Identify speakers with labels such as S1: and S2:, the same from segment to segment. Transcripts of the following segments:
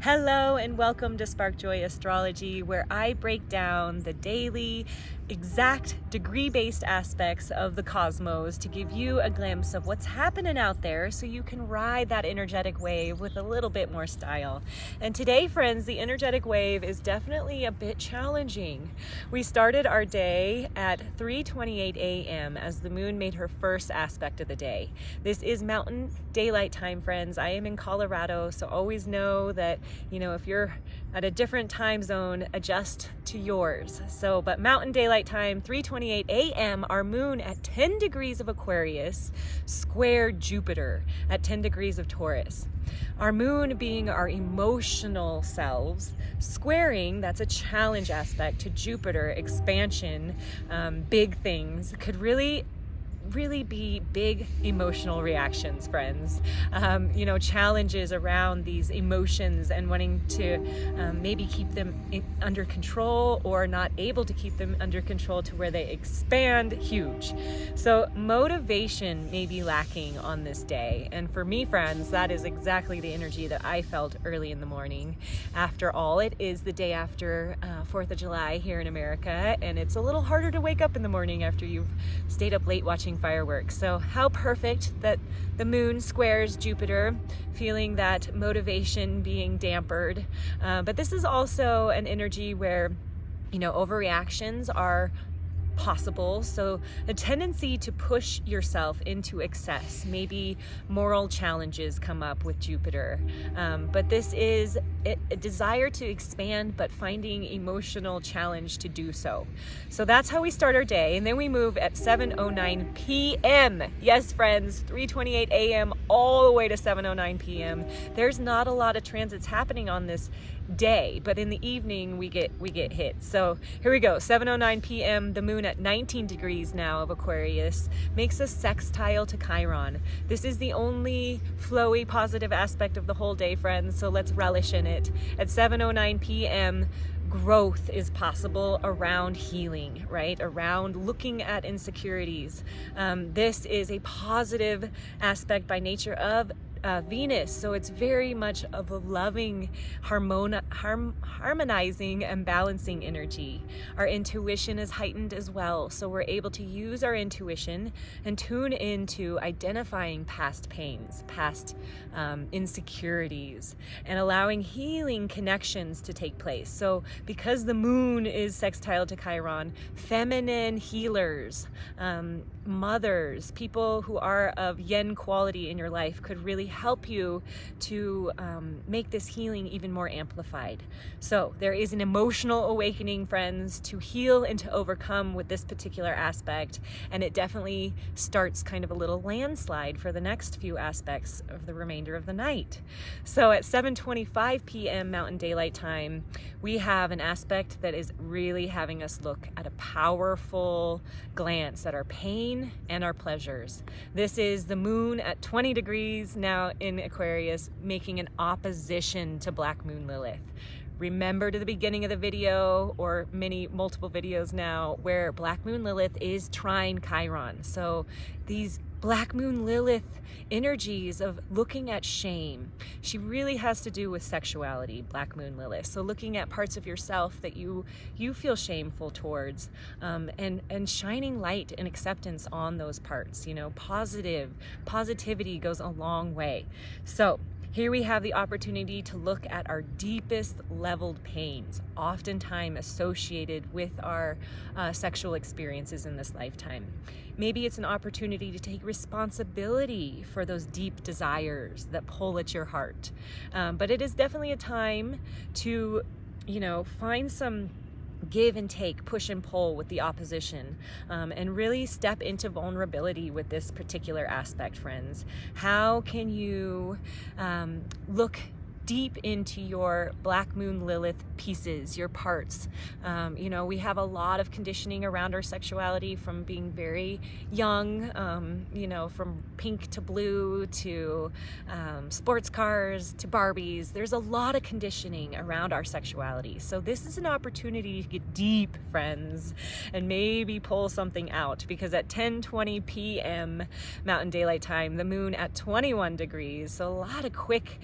S1: Hello and welcome to Spark Joy Astrology, where I break down the daily, exact degree-based aspects of the cosmos to give you a glimpse of what's happening out there so you can ride that energetic wave with a little bit more style. And today, friends, the energetic wave is definitely a bit challenging. We started our day at 3:28 a.m. as the moon made her first aspect of the day. This is Mountain Daylight Time, friends. I am in Colorado, so always know that, if you're at a different time zone, adjust to yours. But Mountain Daylight Time, 3:28 a.m., our moon at 10 degrees of Aquarius squared Jupiter at 10 degrees of Taurus. Our moon being our emotional selves, squaring, that's a challenge aspect, to Jupiter, expansion, big things, could really be big emotional reactions, friends. Challenges around these emotions and wanting to maybe keep them under control or not able to keep them under control to where they expand, huge. So motivation may be lacking on this day. And for me, friends, that is exactly the energy that I felt early in the morning. After all, it is the day after 4th of July here in America, and it's a little harder to wake up in the morning after you've stayed up late watching fireworks. So how perfect that the moon squares Jupiter, feeling that motivation being dampered. But this is also an energy where, overreactions are possible. So a tendency to push yourself into excess. Maybe moral challenges come up with Jupiter. But this is a desire to expand, but finding emotional challenge to do so. So that's how we start our day. And then we move at 7:09 p.m. Yes, friends, 3:28 a.m. all the way to 7:09 p.m. There's not a lot of transits happening on this day, but in the evening we get hit. So here we go, 7:09 p.m. the moon at 19 degrees now of Aquarius makes a sextile to Chiron. This is the only flowy positive aspect of the whole day, friends, so let's relish in it. At 7:09 p.m. growth is possible around healing, right? Around looking at insecurities. This is a positive aspect by nature of Venus, so it's very much of a loving, harmonizing and balancing energy. Our intuition is heightened as well, so we're able to use our intuition and tune into identifying past pains, past insecurities, and allowing healing connections to take place. So because the moon is sextile to Chiron, feminine healers, mothers, people who are of yin quality in your life could really help you to make this healing even more amplified. So there is an emotional awakening, friends, to heal and to overcome with this particular aspect, and it definitely starts kind of a little landslide for the next few aspects of the remainder of the night. So at 7:25 p.m. Mountain Daylight Time, we have an aspect that is really having us look at a powerful glance at our pain and our pleasures. This is the moon at 20 degrees now in Aquarius, making an opposition to Black Moon Lilith. Remember to the beginning of the video, or multiple videos now, where Black Moon Lilith is trine Chiron. So these Black Moon Lilith energies of looking at shame, she really has to do with sexuality, Black Moon Lilith. So looking at parts of yourself that you feel shameful towards, and shining light and acceptance on those parts. Positivity goes a long way. So here we have the opportunity to look at our deepest leveled pains, oftentimes associated with our sexual experiences in this lifetime. Maybe it's an opportunity to take responsibility for those deep desires that pull at your heart. But it is definitely a time to, find some give and take, push and pull with the opposition, and really step into vulnerability with this particular aspect, friends. How can you look deep into your Black Moon Lilith pieces, your parts? We have a lot of conditioning around our sexuality from being very young, from pink to blue to sports cars to Barbies. There's a lot of conditioning around our sexuality. So this is an opportunity to get deep, friends, and maybe pull something out, because at 10:20 p.m. Mountain Daylight Time, the moon at 21 degrees, so a lot of quick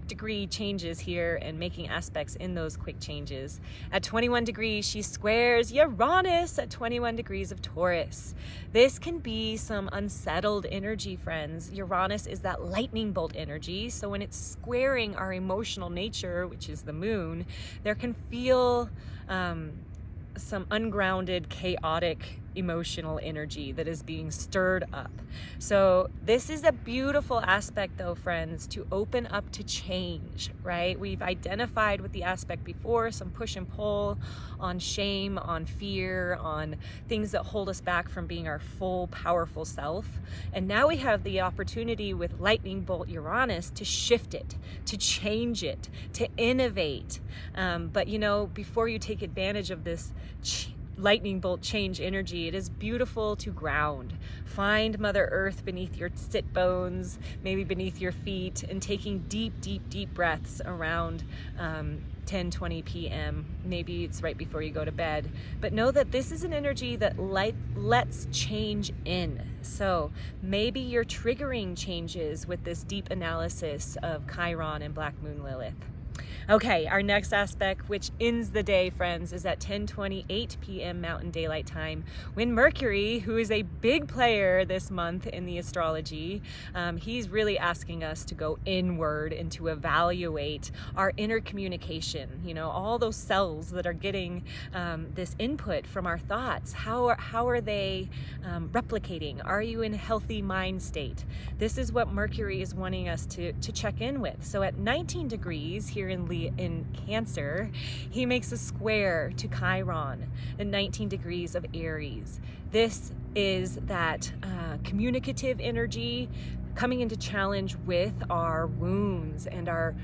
S1: degree changes here and making aspects in those quick changes. At 21 degrees, she squares Uranus at 21 degrees of Taurus. This can be some unsettled energy, friends. Uranus is that lightning bolt energy. So when it's squaring our emotional nature, which is the moon, there can feel some ungrounded, chaotic emotional energy that is being stirred up. So this is a beautiful aspect though, friends, to open up to change, right? We've identified with the aspect before, some push and pull on shame, on fear, on things that hold us back from being our full, powerful self. And now we have the opportunity with lightning bolt Uranus to shift it, to change it, to innovate. But you know, before you take advantage of this lightning bolt change energy, it is beautiful to ground. Find Mother Earth beneath your sit bones, maybe beneath your feet, and taking deep, deep, deep breaths around 10-20 p.m. Maybe it's right before you go to bed. But know that this is an energy that lets change in. So maybe you're triggering changes with this deep analysis of Chiron and Black Moon Lilith. Okay, our next aspect, which ends the day, friends, is at 10:28 p.m. Mountain Daylight Time, when Mercury, who is a big player this month in the astrology, he's really asking us to go inward and to evaluate our inner communication. You know, all those cells that are getting this input from our thoughts. How are they replicating? Are you in a healthy mind state? This is what Mercury is wanting us to check in with. So at 19 degrees here in Cancer, he makes a square to Chiron at 19 degrees of Aries. This is that communicative energy coming into challenge with our wounds and our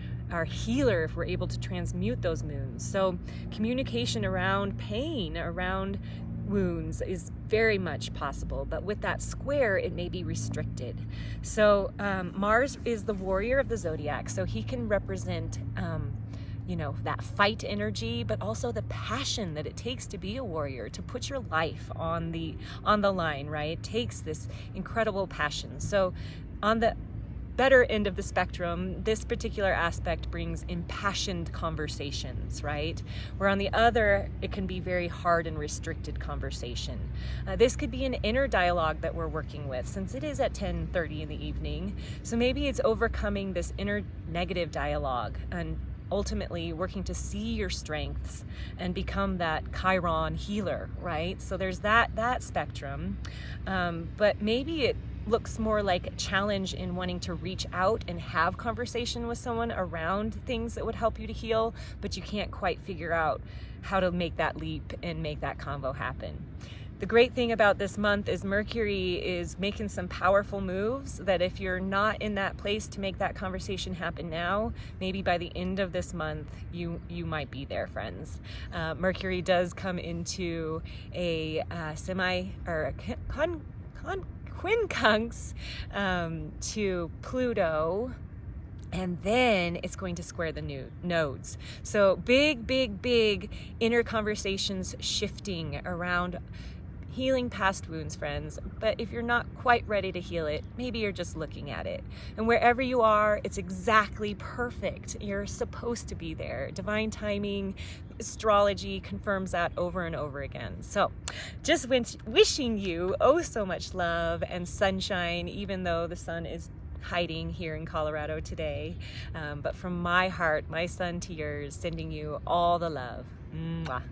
S1: healer, if we're able to transmute those wounds. So communication around pain, around wounds is very much possible, but with that square it may be restricted. So Mars is the warrior of the zodiac, so he can represent you know, that fight energy, but also the passion that it takes to be a warrior, to put your life on the line, right? It takes this incredible passion. So on the better end of the spectrum, this particular aspect brings impassioned conversations, right? Where on the other, it can be very hard and restricted conversation. This could be an inner dialogue that we're working with, since it is at 10:30 in the evening. So maybe it's overcoming this inner negative dialogue and ultimately working to see your strengths and become that Chiron healer, right? So there's that spectrum. But maybe it looks more like a challenge in wanting to reach out and have conversation with someone around things that would help you to heal, but you can't quite figure out how to make that leap and make that convo happen. The great thing about this month is Mercury is making some powerful moves that if you're not in that place to make that conversation happen now, maybe by the end of this month, you might be there, friends. Mercury does come into a quincunx to Pluto, and then it's going to square the nodes. So big inner conversations shifting around healing past wounds, friends. But if you're not quite ready to heal it, maybe you're just looking at it. And wherever you are, it's exactly perfect. You're supposed to be there. Divine timing, astrology confirms that over and over again. So just wishing you oh so much love and sunshine, even though the sun is hiding here in Colorado today. But from my heart, my sun to yours, sending you all the love. Mwah.